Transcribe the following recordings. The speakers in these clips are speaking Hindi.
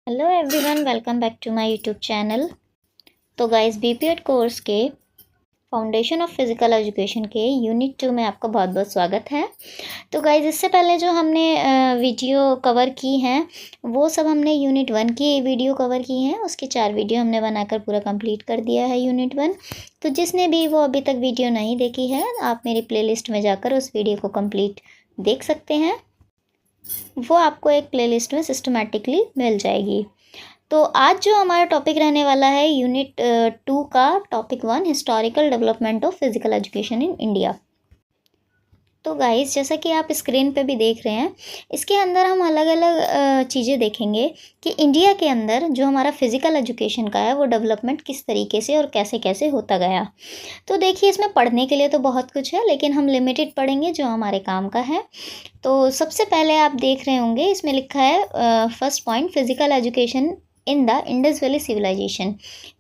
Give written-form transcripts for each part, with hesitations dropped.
Hello everyone, welcome back to my YouTube channel. तो गाइस, बीपीएड कोर्स के फाउंडेशन ऑफ फिज़िकल एजुकेशन के यूनिट 2 में आपका बहुत बहुत स्वागत है। तो गाइस, इससे पहले जो हमने वीडियो कवर की हैं वो सब हमने यूनिट 1 की वीडियो कवर की हैं। उसकी 4 वीडियो हमने बनाकर पूरा कंप्लीट कर दिया है यूनिट 1। तो जिसने भी वो अभी तक वीडियो नहीं देखी है, आप मेरी प्लेलिस्ट में जाकर उस वीडियो को कंप्लीट देख सकते हैं। वो आपको एक प्लेलिस्ट में सिस्टमेटिकली मिल जाएगी। तो आज जो हमारा टॉपिक रहने वाला है यूनिट 2 का topic 1, historical development of physical education in India. तो गाइस, जैसा कि आप स्क्रीन पे भी देख रहे हैं, इसके अंदर हम अलग अलग चीज़ें देखेंगे कि इंडिया के अंदर जो हमारा फिज़िकल एजुकेशन का है वो डेवलपमेंट किस तरीके से और कैसे कैसे होता गया। तो देखिए, इसमें पढ़ने के लिए तो बहुत कुछ है, लेकिन हम लिमिटेड पढ़ेंगे जो हमारे काम का है। तो सबसे पहले आप देख रहे होंगे, इसमें लिखा है first point, physical education in the Indus valley civilisation.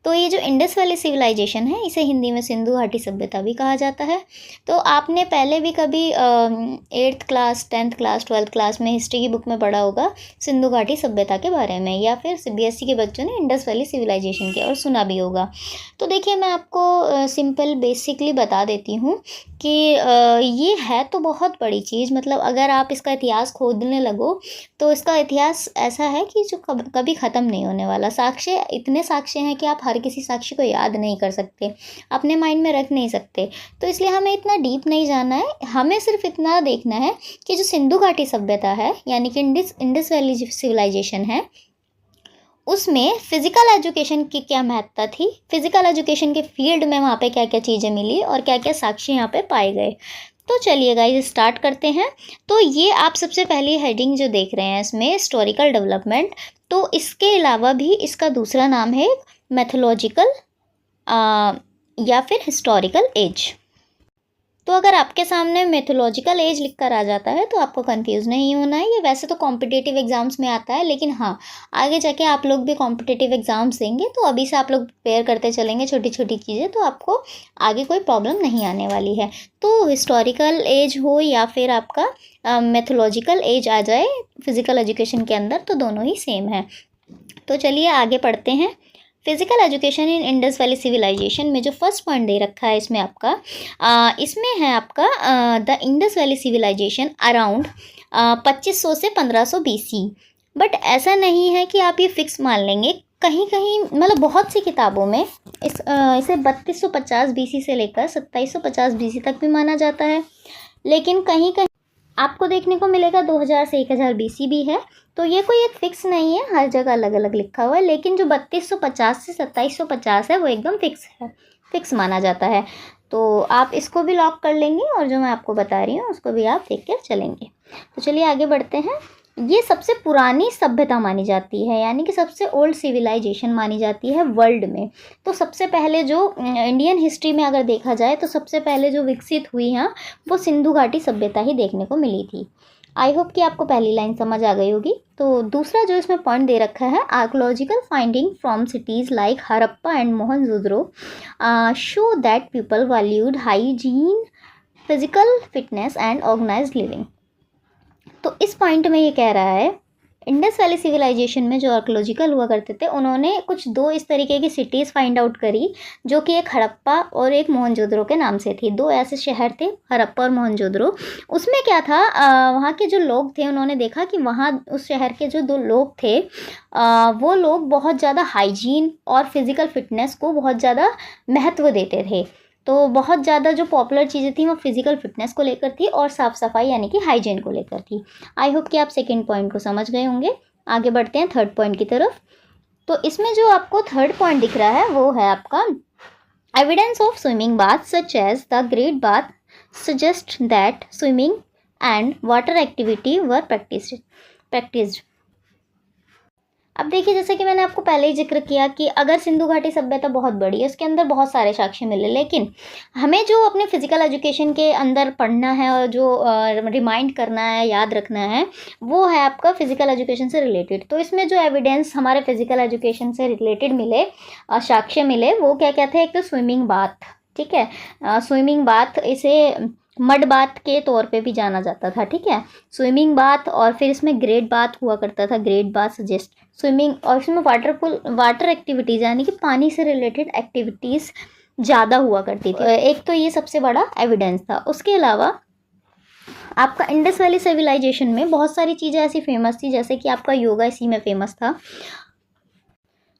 तो ये जो इंडस वैली सिविलाइजेशन है, इसे हिंदी में सिंधु घाटी सभ्यता भी कहा जाता है। तो आपने पहले भी कभी 8th class, 10th class, 12th class में हिस्ट्री की बुक में पढ़ा होगा सिंधु घाटी सभ्यता के बारे में, या फिर सीबीएसई के बच्चों ने इंडस वैली सिविलाइजेशन के और सुना भी होगा। तो देखिए, मैं आपको सिंपल बेसिकली बता देती हूँ कि ये है तो बहुत बड़ी चीज़। मतलब अगर आप इसका इतिहास खोदने लगो तो इसका इतिहास ऐसा है कि जो कभी ख़त्म नहीं होने वाला। साक्ष्य, इतने साक्ष्य हैं कि आप हर किसी साक्ष्य को याद नहीं कर सकते, अपने माइंड में रख नहीं सकते। तो इसलिए हमें इतना डीप नहीं जाना है, हमें सिर्फ इतना देखना है कि जो सिंधु घाटी सभ्यता है, यानी कि इंडस वैली सिविलाइजेशन है, उसमें फ़िज़िकल एजुकेशन की क्या महत्ता थी, फ़िज़िकल एजुकेशन के फील्ड में वहाँ पे क्या क्या चीज़ें मिली और क्या क्या साक्ष्य यहाँ पे पाए गए। तो चलिए गाइस, स्टार्ट करते हैं। तो ये आप सबसे पहली हेडिंग जो देख रहे हैं इसमें हिस्टोरिकल डेवलपमेंट, तो इसके अलावा भी इसका दूसरा नाम है मैथोलॉजिकल या फिर हिस्टोरिकल एज। तो अगर आपके सामने मैथोलॉजिकल एज लिखकर आ जाता है तो आपको कंफ्यूज नहीं होना है। ये वैसे तो कॉम्पिटिटिव एग्जाम्स में आता है, लेकिन हाँ, आगे जाके आप लोग भी कॉम्पिटिटिव एग्जाम्स देंगे तो अभी से आप लोग प्रिपेयर करते चलेंगे छोटी छोटी चीज़ें, तो आपको आगे कोई प्रॉब्लम नहीं आने वाली है। तो हिस्टोरिकल एज हो या फिर आपका मैथोलॉजिकल एज आ जाए फिज़िकल एजुकेशन के अंदर, तो दोनों ही सेम है। तो चलिए आगे पढ़ते हैं। Physical education in Indus valley civilisation में जो फर्स्ट पॉइंट दे रखा है इसमें आपका इसमें है आपका the Indus valley civilisation around 2500 से 1500 BC। बट ऐसा नहीं है कि आप ये फिक्स मान लेंगे। कहीं कहीं मतलब बहुत सी किताबों में इसे 3250 BC से लेकर 2750 BC तक भी माना जाता है, लेकिन कहीं कहीं आपको देखने को मिलेगा 2000 से 1000 BC भी है। तो ये कोई एक फिक्स नहीं है, हर जगह अलग अलग लिखा हुआ है, लेकिन जो 3250 से 2750 है वो एकदम फिक्स है, फिक्स माना जाता है। तो आप इसको भी लॉक कर लेंगे और जो मैं आपको बता रही हूँ उसको भी आप देख कर चलेंगे। तो चलिए आगे बढ़ते हैं। ये सबसे पुरानी सभ्यता मानी जाती है, यानी कि सबसे ओल्ड सिविलाइजेशन मानी जाती है वर्ल्ड में। तो सबसे पहले जो इंडियन हिस्ट्री में अगर देखा जाए तो सबसे पहले जो विकसित हुई हैं वो सिंधु घाटी सभ्यता ही देखने को मिली थी। आई होप कि आपको पहली लाइन समझ आ गई होगी। तो दूसरा जो इसमें पॉइंट दे रखा है, archaeological finding from cities like Harappa and Mohenjodaro show that people valued hygiene, physical fitness and organised living. तो इस पॉइंट में ये कह रहा है, इंडस वैली सिविलाइजेशन में जो आर्कोलॉजिकल हुआ करते थे, उन्होंने कुछ 2 इस तरीके की सिटीज़ फाइंड आउट करी, जो कि एक हड़प्पा और एक मोहनजोदड़ो के नाम से थी। 2 ऐसे शहर थे, हड़प्पा और मोहनजोदड़ो। उसमें क्या था, वहाँ के जो लोग थे उन्होंने देखा कि वहाँ उस शहर के जो 2 लोग थे, वो लोग बहुत ज़्यादा हाइजीन और फिज़िकल फिटनेस को बहुत ज़्यादा महत्व देते थे। तो बहुत ज़्यादा जो पॉपुलर चीज़ें थी वो फिज़िकल फिटनेस को लेकर थी और साफ़ सफाई यानी कि हाइजीन को लेकर थी। आई होप कि आप सेकंड पॉइंट को समझ गए होंगे। आगे बढ़ते हैं थर्ड पॉइंट की तरफ। तो इसमें जो आपको थर्ड पॉइंट दिख रहा है वो है आपका evidence of swimming bath such as the great bath suggest that swimming and water activity were practised. अब देखिए, जैसे कि मैंने आपको पहले ही जिक्र किया कि अगर सिंधु घाटी सभ्यता बहुत बड़ी है, उसके अंदर बहुत सारे साक्ष्य मिले, लेकिन हमें जो अपने फिजिकल एजुकेशन के अंदर पढ़ना है और जो रिमाइंड करना है, याद रखना है, वो है आपका फिजिकल एजुकेशन से रिलेटेड। तो इसमें जो एविडेंस हमारे फिजिकल एजुकेशन से रिलेटेड मिले, साक्ष्य मिले, वो क्या क्या थे। एक तो स्विमिंग बाथ, ठीक है, स्विमिंग बाथ, इसे मड बाथ के तौर पे भी जाना जाता था, ठीक है। स्विमिंग बाथ, और फिर इसमें ग्रेट बाथ हुआ करता था, ग्रेट बाथ सजेस्ट स्विमिंग, और इसमें वाटर एक्टिविटीज़ यानी कि पानी से रिलेटेड एक्टिविटीज़ ज़्यादा हुआ करती थी। एक तो ये सबसे बड़ा एविडेंस था। उसके अलावा आपका इंडस वैली सिविलाइजेशन में बहुत सारी चीज़ें ऐसी फेमस थी, जैसे कि आपका योगा इसी में फेमस था,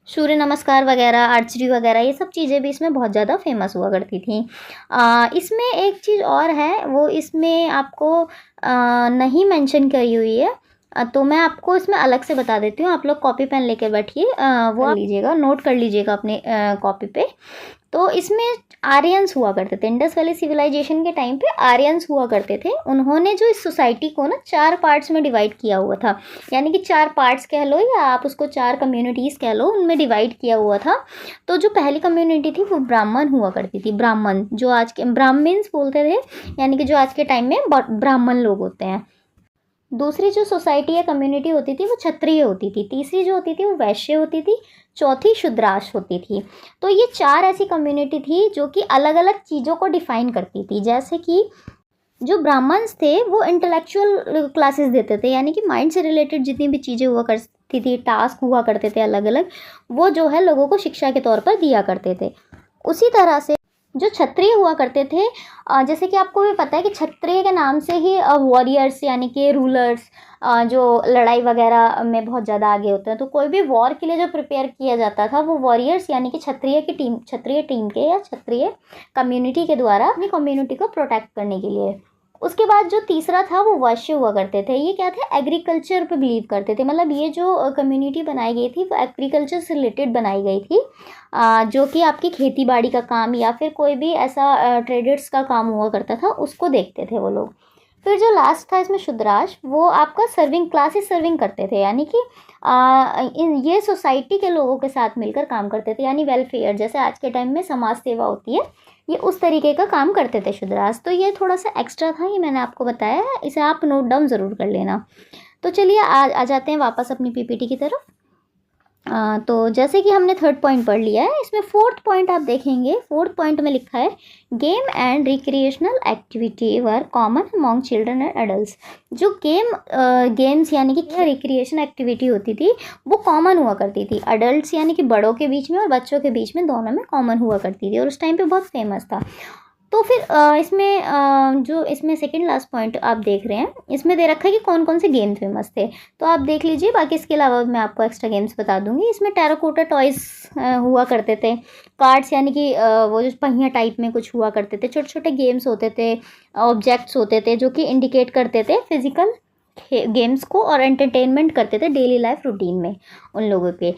सूर्य नमस्कार वगैरह, आर्चरी वगैरह, ये सब चीज़ें भी इसमें बहुत ज़्यादा फेमस हुआ करती थी। इसमें एक चीज़ और है, वो इसमें आपको नहीं मेंशन करी हुई है, तो मैं आपको इसमें अलग से बता देती हूँ। आप लोग कॉपी पेन लेकर बैठिए, वो लीजिएगा, नोट कर लीजिएगा अपने कॉपी पे। तो इसमें आर्यंस हुआ करते थे, इंडस वैली सिविलाइजेशन के टाइम पे आर्यंस हुआ करते थे। उन्होंने जो इस सोसाइटी को ना 4 पार्ट्स में डिवाइड किया हुआ था, यानी कि 4 पार्ट्स कह लो या आप उसको 4 कम्युनिटीज़ कह लो, उनमें डिवाइड किया हुआ था। तो जो पहली कम्युनिटी थी वो ब्राह्मण हुआ करती थी, ब्राह्मण, जो आज के ब्राह्मण्स बोलते थे, यानी कि जो आज के टाइम में ब्राह्मण लोग होते हैं। दूसरी जो सोसाइटी या कम्युनिटी होती थी वो क्षत्रिय होती थी। तीसरी जो होती थी वो वैश्य होती थी। चौथी शूद्राश होती थी। तो ये 4 ऐसी कम्युनिटी थी जो कि अलग अलग चीज़ों को डिफाइन करती थी। जैसे कि जो ब्राह्मण्स थे वो इंटेलेक्चुअल क्लासेस देते थे, यानी कि माइंड से रिलेटेड जितनी भी चीज़ें हुआ करती थी, टास्क हुआ करते थे अलग अलग, वो जो है लोगों को शिक्षा के तौर पर दिया करते थे। उसी तरह से जो क्षत्रिय हुआ करते थे, जैसे कि आपको भी पता है कि क्षत्रिय के नाम से ही वॉरियर्स यानी कि रूलर्स, जो लड़ाई वगैरह में बहुत ज़्यादा आगे होते हैं, तो कोई भी वॉर के लिए जो प्रिपेयर किया जाता था वो वॉरियर्स यानी कि क्षत्रिय टीम के या क्षत्रिय कम्युनिटी के द्वारा अपनी कम्युनिटी को प्रोटेक्ट करने के लिए। उसके बाद जो तीसरा था वो वैश्य हुआ करते थे। ये क्या थे, एग्रीकल्चर पे बिलीव करते थे, मतलब ये जो कम्युनिटी बनाई गई थी वो एग्रीकल्चर से रिलेटेड बनाई गई थी, जो कि आपकी खेती बाड़ी का काम या फिर कोई भी ऐसा ट्रेडर्स का काम हुआ करता था, उसको देखते थे वो लोग। फिर जो लास्ट था इसमें शूद्राश, वो आपका सर्विंग करते थे, यानी कि ये सोसाइटी के लोगों के साथ मिलकर काम करते थे, यानी वेलफेयर, जैसे आज के टाइम में समाज सेवा होती है, ये उस तरीके का काम करते थे शूद्रास। तो ये थोड़ा सा एक्स्ट्रा था, ये मैंने आपको बताया है, इसे आप नोट डाउन ज़रूर कर लेना। तो चलिए आ जाते हैं वापस अपनी पीपीटी की तरफ। तो जैसे कि हमने 3rd पॉइंट पढ़ लिया है, इसमें 4th पॉइंट आप देखेंगे। 4th पॉइंट में लिखा है game and recreational activity were common among children and adults. जो गेम्स यानी कि रिक्रिएशन एक्टिविटी होती थी वो कॉमन हुआ करती थी, अडल्ट्स यानी कि बड़ों के बीच में और बच्चों के बीच में, दोनों में कॉमन हुआ करती थी, और उस टाइम पे बहुत फेमस था। तो फिर इसमें जो इसमें सेकंड लास्ट पॉइंट आप देख रहे हैं, इसमें दे रखा है कि कौन कौन से गेम फेमस थे, तो आप देख लीजिए। बाकी इसके अलावा मैं आपको एक्स्ट्रा गेम्स बता दूंगी। इसमें टेराकोटा टॉयज़ हुआ करते थे, कार्ड्स यानी कि वो जो पहिया टाइप में कुछ हुआ करते थे, छोटे छोटे गेम्स होते थे, ऑब्जेक्ट्स होते थे जो कि इंडिकेट करते थे फिजिकल गेम्स को और एंटरटेनमेंट करते थे डेली लाइफ रूटीन में उन लोगों के,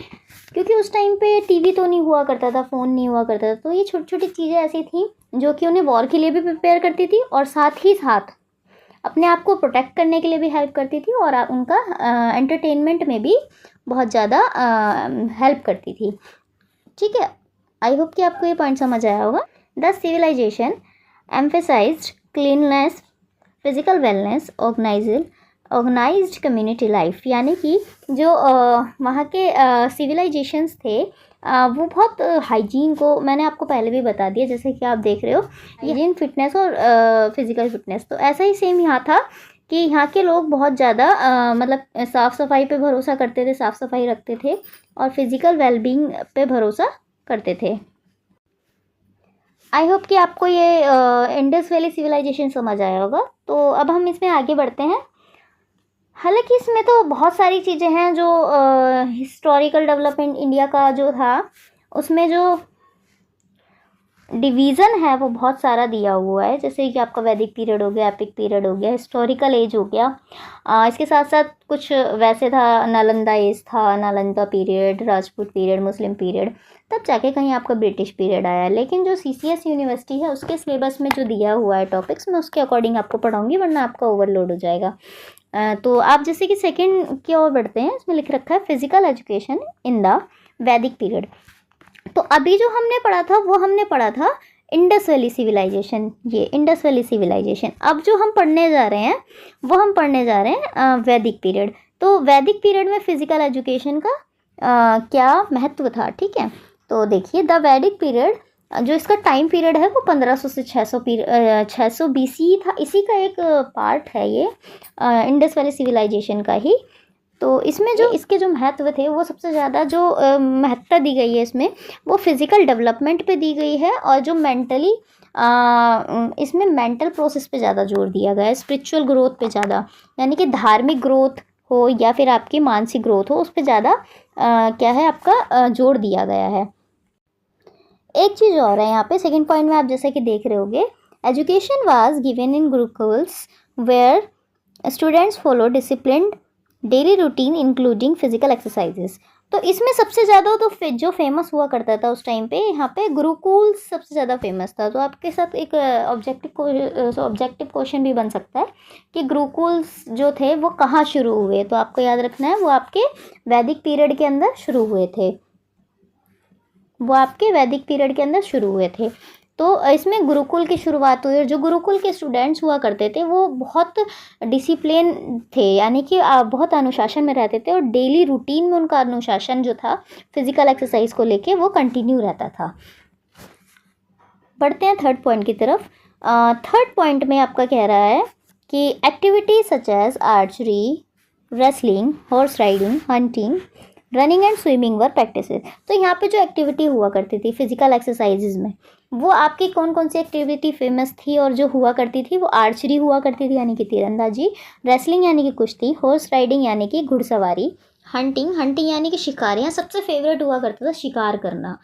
क्योंकि उस टाइम पे टीवी तो नहीं हुआ करता था, फ़ोन नहीं हुआ करता था, तो ये छोटी छोटी चीज़ें ऐसी थी जो कि उन्हें वॉर के लिए भी प्रिपेयर करती थी और साथ ही साथ अपने आप को प्रोटेक्ट करने के लिए भी हेल्प करती थी, और उनका एंटरटेनमेंट में भी बहुत ज़्यादा हेल्प करती थी। ठीक है, आई होप कि आपको ये पॉइंट समझ आया होगा। The civilisation emphasised cleanness, physical wellness, organised community life, यानी कि जो वहाँ के सिविलाइजेशंस थे वो बहुत हाइजीन को, मैंने आपको पहले भी बता दिया, जैसे कि आप देख रहे हो हाइजीन, फिटनेस और फिजिकल फिटनेस, तो ऐसा ही सेम यहाँ था कि यहाँ के लोग बहुत ज़्यादा मतलब साफ़ सफाई पे भरोसा करते थे, साफ़ सफाई रखते थे और फिज़िकल वेलबींग पे भरोसा करते थे। आई होप कि आपको ये इंडस वैली सिविलाइजेशन समझ आया होगा। तो अब हम इसमें आगे बढ़ते हैं। हालांकि इसमें तो बहुत सारी चीज़ें हैं जो हिस्टोरिकल डेवलपमेंट इंडिया का जो था उसमें जो डिवीज़न है वो बहुत सारा दिया हुआ है, जैसे कि आपका वैदिक पीरियड हो गया, एपिक पीरियड हो गया, हिस्टोरिकल एज हो गया, इसके साथ साथ कुछ वैसे था, नालंदा एज था, नालंदा पीरियड, राजपूत पीरियड, मुस्लिम पीरियड, तब जाके कहीं आपका ब्रिटिश पीरियड आया। लेकिन जो CCS यूनिवर्सिटी है उसके सिलेबस में जो दिया हुआ है टॉपिक्स, मैं उसके अकॉर्डिंग आपको पढ़ाऊँगी, वरना आपका ओवरलोड हो जाएगा। तो आप जैसे कि सेकेंड की ओर बढ़ते हैं, इसमें लिख रखा है फिजिकल एजुकेशन इन द वैदिक पीरियड। तो अभी जो हमने पढ़ा था वो हमने पढ़ा था इंडस वैली सिविलाइजेशन, ये इंडस वैली सिविलाइजेशन। अब जो हम पढ़ने जा रहे हैं वो हम पढ़ने जा रहे हैं वैदिक पीरियड। तो वैदिक पीरियड में फिजिकल एजुकेशन का क्या महत्व था, ठीक है। तो देखिए, द वैदिक पीरियड जो इसका टाइम पीरियड है वो 1500 से 600 BC था। इसी का एक पार्ट है ये इंडस वैली सिविलाइजेशन का ही। तो इसमें जो इसके जो महत्व थे वो सबसे ज़्यादा जो महत्ता दी गई है इसमें वो फिज़िकल डेवलपमेंट पे दी गई है, और जो मेंटली इसमें मेंटल प्रोसेस पे ज़्यादा जोर दिया गया है, स्पिरिचुअल ग्रोथ पे ज़्यादा, यानी कि धार्मिक ग्रोथ हो या फिर आपकी मानसिक ग्रोथ हो, उस पर ज़्यादा क्या है आपका जोर दिया गया है। एक चीज़ और है यहाँ पे सेकंड पॉइंट में, आप जैसे कि देख रहे होगे, education was given in gurukuls where students follow disciplined daily routine including physical exercises. तो इसमें सबसे ज़्यादा तो जो फेमस हुआ करता था उस टाइम पे, यहाँ पे गुरुकुल सबसे ज़्यादा फेमस था। तो आपके साथ एक ऑब्जेक्टिव क्वेश्चन भी बन सकता है कि गुरुकुल्स जो थे वो कहाँ शुरू हुए। तो आपको याद रखना है वो आपके वैदिक पीरियड के अंदर शुरू हुए थे, वो आपके वैदिक पीरियड के अंदर शुरू हुए थे। तो इसमें गुरुकुल की शुरुआत हुई, और जो गुरुकुल के स्टूडेंट्स हुआ करते थे वो बहुत डिसिप्लिन थे, यानी कि बहुत अनुशासन में रहते थे, और डेली रूटीन में उनका अनुशासन जो था फिजिकल एक्सरसाइज को लेके वो कंटिन्यू रहता था। बढ़ते हैं थर्ड पॉइंट की तरफ। थर्ड पॉइंट में आपका कह रहा है कि activities such as archery, wrestling, horse riding, hunting, running and swimming were practices. तो यहाँ पे जो एक्टिविटी हुआ करती थी फिजिकल एक्सरसाइजेज में, वो आपकी कौन कौन सी एक्टिविटी फेमस थी और जो हुआ करती थी, वो आर्चरी हुआ करती थी यानी कि तीरंदाजी, रेसलिंग यानी कि कुश्ती, हॉर्स राइडिंग यानी कि घुड़सवारी, हंटिंग यानी कि शिकार, यहाँ सबसे फेवरेट हुआ करता था शिकार करना,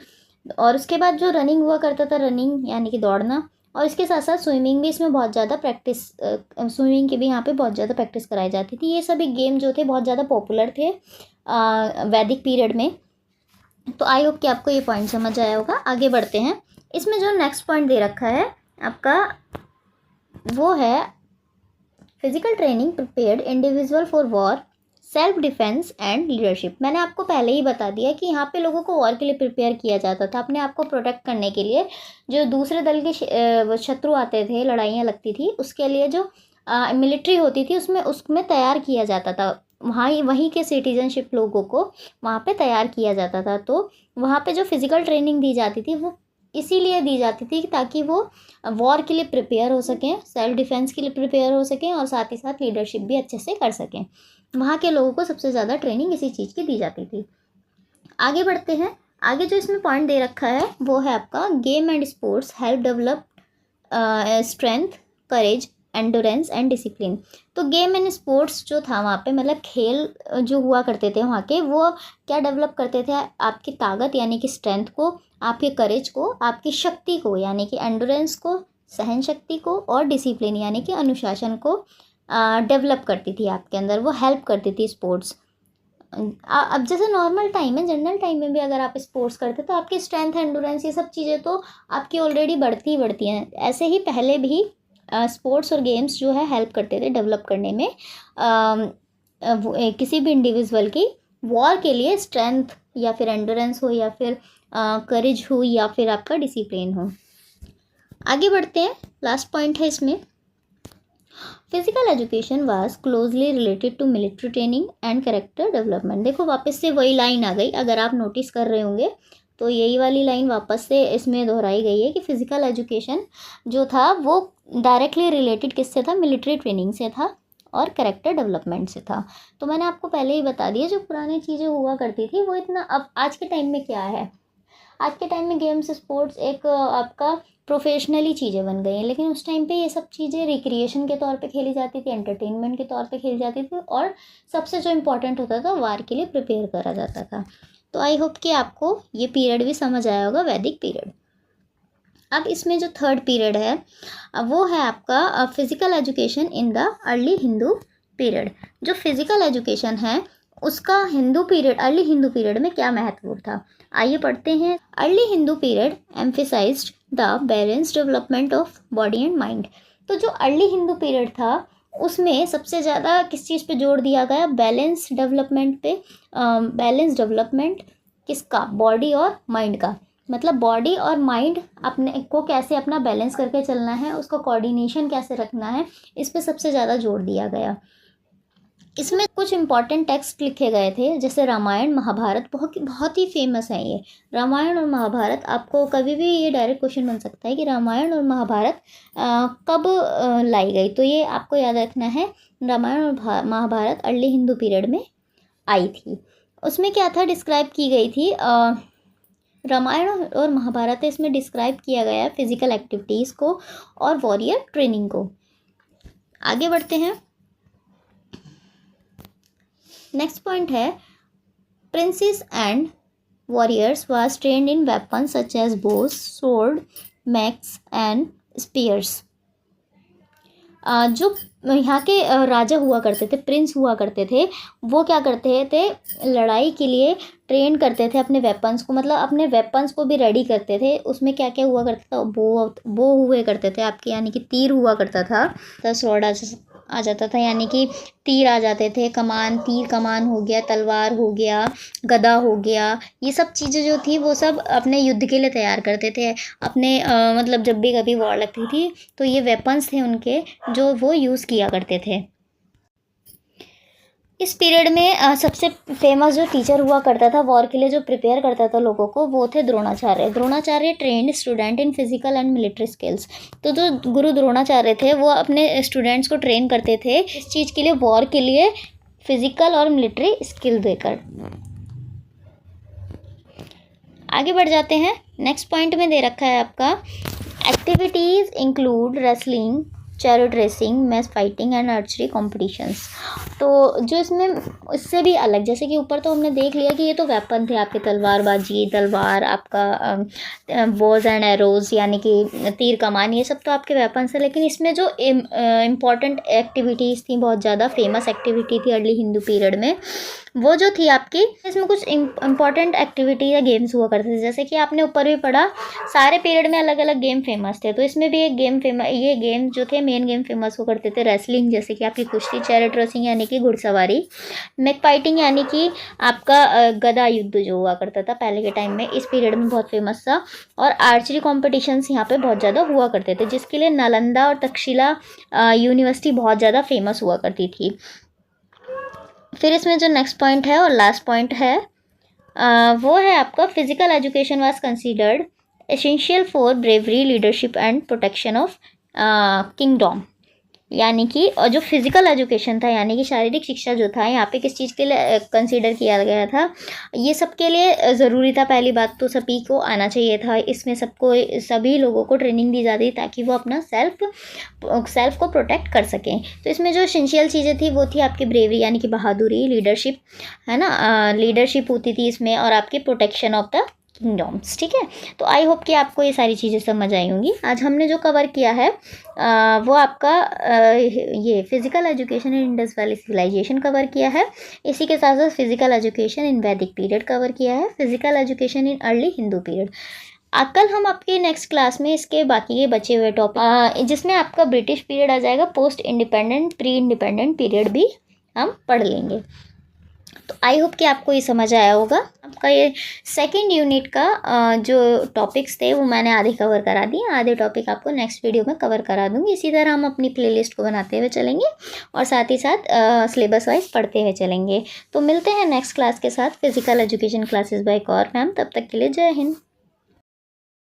और उसके बाद जो रनिंग हुआ करता था, रनिंग यानी कि दौड़ना, और इसके साथ साथ स्विमिंग भी इसमें बहुत ज़्यादा प्रैक्टिस, स्विमिंग की भी यहाँ पे बहुत ज़्यादा प्रैक्टिस कराई जाती थी। ये सभी गेम जो थे बहुत ज़्यादा पॉपुलर थे वैदिक पीरियड में। तो आई होप कि आपको ये पॉइंट समझ आया होगा। आगे बढ़ते हैं। इसमें जो नेक्स्ट पॉइंट दे रखा है आपका वो है physical training prepared individual for war, self defence and leadership. मैंने आपको पहले ही बता दिया कि यहाँ पे लोगों को वॉर के लिए प्रिपेयर किया जाता था, अपने आप को प्रोटेक्ट करने के लिए। जो दूसरे दल के शत्रु आते थे, लड़ाइयाँ लगती थी, उसके लिए जो मिलिट्री होती थी उसमें तैयार किया जाता था। वहीं के सिटीजनशिप लोगों को वहाँ पे तैयार किया जाता था। तो वहाँ पे जो फिज़िकल ट्रेनिंग दी जाती थी वो इसीलिए दी जाती थी ताकि वो वॉर के लिए प्रिपेयर हो सकें, सेल्फ डिफेंस के लिए प्रिपेयर हो सकें, और साथ ही साथ लीडरशिप भी अच्छे से कर सकें। वहाँ के लोगों को सबसे ज़्यादा ट्रेनिंग इसी चीज़ की दी जाती थी। आगे बढ़ते हैं। आगे जो इसमें पॉइंट दे रखा है वो है आपका game and sports help develop strength, courage, endurance and discipline. तो गेम एंड स्पोर्ट्स जो था वहाँ पे, मतलब खेल जो हुआ करते थे वहाँ के, वो क्या डेवलप करते थे, आपकी ताकत यानी कि स्ट्रेंथ को, आपके करेज को, आपकी शक्ति को यानी कि एंडोरेंस को, सहन शक्ति को, और डिसिप्लिन यानी कि अनुशासन को डेवलप करती थी आपके अंदर, वो हेल्प करती थी स्पोर्ट्स। अब जैसे नॉर्मल टाइम में, जनरल टाइम में भी अगर आप स्पोर्ट्स करते तो आपकी स्ट्रेंथ, एंडोरेंस, ये सब चीज़ें तो आपकी ऑलरेडी बढ़ती हैं। ऐसे ही पहले भी स्पोर्ट्स और गेम्स जो है हेल्प करते थे डेवलप करने में किसी भी इंडिविजुअल की वॉर के लिए स्ट्रेंथ या फिर एंडोरेंस हो या फिर करेज हो या फिर आपका डिसिप्लिन हो। आगे बढ़ते हैं। लास्ट पॉइंट है इसमें, physical education was closely related to military training and character development. देखो वापस से वही लाइन आ गई, अगर आप नोटिस कर रहे होंगे तो यही वाली लाइन वापस से इसमें दोहराई गई है कि फिजिकल एजुकेशन जो था वो डायरेक्टली रिलेटेड किससे था, मिलिट्री ट्रेनिंग से था और कैरेक्टर डेवलपमेंट से था। तो मैंने आपको पहले ही बता दिया, जो पुरानी चीज़ें हुआ करती थी वो इतना, अब आज के टाइम में क्या है, आज के टाइम में गेम्स स्पोर्ट्स एक आपका प्रोफेशनली चीज़ें बन गई हैं, लेकिन उस टाइम पे ये सब चीज़ें रिक्रिएशन के तौर पे खेली जाती थी, एंटरटेनमेंट के तौर पे खेली जाती थी, और सबसे जो इम्पोर्टेंट होता था वार के लिए प्रिपेयर करा जाता था। तो आई होप कि आपको ये पीरियड भी समझ आया होगा, वैदिक पीरियड। अब इसमें जो थर्ड पीरियड है वो है आपका physical education in the early Hindu period. जो फिज़िकल एजुकेशन है उसका Hindu period, early Hindu period में क्या महत्व था, आइए पढ़ते हैं। Early Hindu period emphasised the balance development of body and mind. तो जो अर्ली हिंदू पीरियड था उसमें सबसे ज़्यादा किस चीज़ पे जोर दिया गया, बैलेंस डेवलपमेंट पे। बैलेंस डेवलपमेंट किसका, बॉडी और माइंड का, मतलब बॉडी और माइंड अपने को कैसे अपना बैलेंस करके चलना है, उसका कोऑर्डिनेशन कैसे रखना है, इस पे सबसे ज़्यादा जोर दिया गया। इसमें कुछ इम्पॉर्टेंट टेक्स्ट लिखे गए थे, जैसे रामायण महाभारत, बहुत बहुत ही फेमस है ये रामायण और महाभारत। आपको कभी भी ये डायरेक्ट क्वेश्चन बन सकता है कि रामायण और महाभारत कब लाई गई, तो ये आपको याद रखना है। रामायण और महाभारत अर्ली हिंदू पीरियड में आई थी। उसमें क्या था, डिस्क्राइब की गई थी रामायण और महाभारत, इसमें डिस्क्राइब किया गया है फिजिकल एक्टिविटीज़ को और वॉरियर ट्रेनिंग को। आगे बढ़ते हैं। नेक्स्ट पॉइंट है, princes and warriors was trained in weapon such as bows, swords, maces and spears. जो यहाँ के राजा हुआ करते थे, प्रिंस हुआ करते थे, वो क्या करते थे, लड़ाई के लिए ट्रेन करते थे अपने वेपन्स को, मतलब अपने वेपन्स को भी रेडी करते थे। उसमें क्या क्या हुआ करता था, बो हुए करते थे आपके, यानी कि तीर हुआ करता था, स्वॉर्ड आ जाता था, यानी कि तीर आ जाते थे, कमान, तीर कमान हो गया, तलवार हो गया, गदा हो गया, ये सब चीज़ें जो थी वो सब अपने युद्ध के लिए तैयार करते थे अपने, मतलब जब भी कभी वॉर लगती थी तो ये वेपन्स थे उनके जो वो यूज़ किया करते थे। इस पीरियड में सबसे फेमस जो टीचर हुआ करता था वॉर के लिए, जो प्रिपेयर करता था लोगों को, वो थे Dronacharya. Dronacharya trend student in physical and military skills. तो जो गुरु द्रोणाचार्य थे वो अपने स्टूडेंट्स को ट्रेन करते थे इस चीज़ के लिए, वॉर के लिए, फिजिकल और मिलिट्री स्किल देकर। आगे बढ़ जाते हैं। नेक्स्ट पॉइंट में दे रखा है आपका, activities include wrestling, chariot racing, match fighting and archery competitions. तो जो इसमें इससे भी अलग, जैसे कि ऊपर तो हमने देख लिया कि ये तो वेपन थे आपके, तलवारबाजी, तलवार, आपका बोज एंड एरोज यानी कि तीर कमान, ये सब तो आपके वेपन्स है। लेकिन इसमें जो इम्पॉर्टेंट एक्टिविटीज़ थी, बहुत ज़्यादा फेमस एक्टिविटी थी अर्ली हिंदू पीरियड में, वो जो थी आपकी, इसमें कुछ इम्पॉर्टेंट एक्टिविटी या गेम्स हुआ करते थे। जैसे कि आपने ऊपर भी पढ़ा, सारे पीरियड में अलग अलग गेम फेमस थे, तो इसमें भी एक गेम ये गेम जो थे मेन गेम फेमस हुआ करते थे। रेसलिंग जैसे कि आपकी कुश्ती, चैरियट रेसिंग यानी कि घुड़सवारी, मैक फाइटिंग यानी कि आपका गदा युद्ध जो हुआ करता था पहले के टाइम में, इस पीरियड में बहुत फेमस था। और आर्चरी कॉम्पिटिशन्स यहाँ पे बहुत ज़्यादा हुआ करते थे, जिसके लिए नालंदा और तक्षशिला यूनिवर्सिटी बहुत ज़्यादा फेमस हुआ करती थी। फिर इसमें जो नेक्स्ट पॉइंट है और लास्ट पॉइंट है वो है आपका, physical education was considered essential for bravery, leadership and protection of kingdom. यानी कि और जो फिजिकल एजुकेशन था, यानी कि शारीरिक शिक्षा जो था, यहाँ पे किस चीज़ के लिए कंसीडर किया गया था, ये सब के लिए ज़रूरी था। पहली बात तो सभी को आना चाहिए था, इसमें सभी लोगों को ट्रेनिंग दी जाती ताकि वो अपना सेल्फ को प्रोटेक्ट कर सकें। तो इसमें जो एसेंशियल चीज़ें थी वो थी आपकी ब्रेवरी यानी कि बहादुरी, लीडरशिप है ना, लीडरशिप होती थी इसमें, और आपकी प्रोटेक्शन ऑफ द किंगडम्स। ठीक है, तो आई होप कि आपको ये सारी चीज़ें समझ आई होंगी। आज हमने जो कवर किया है वो आपका ये physical education in Indus valley civilisation cover किया है। इसी के साथ साथ फिजिकल एजुकेशन इन वैदिक पीरियड कवर किया है, physical education in early Hindu period. कल हम आपके नेक्स्ट क्लास में इसके बाकी के बचे हुए टॉपिक, जिसमें आपका ब्रिटिश पीरियड आ जाएगा, post independent, pre independent period भी हम पढ़ लेंगे। तो आई होप कि आपको ये समझ आया होगा। आपका ये सेकंड यूनिट का जो टॉपिक्स थे वो मैंने आधे कवर करा दिए, आधे टॉपिक आपको नेक्स्ट वीडियो में कवर करा दूँगी। इसी तरह हम अपनी प्लेलिस्ट को बनाते हुए चलेंगे और साथ ही साथ सिलेबस वाइज पढ़ते हुए चलेंगे। तो मिलते हैं नेक्स्ट क्लास के साथ, physical education classes bye Kaur ma'am. तब तक के लिए जय हिंद।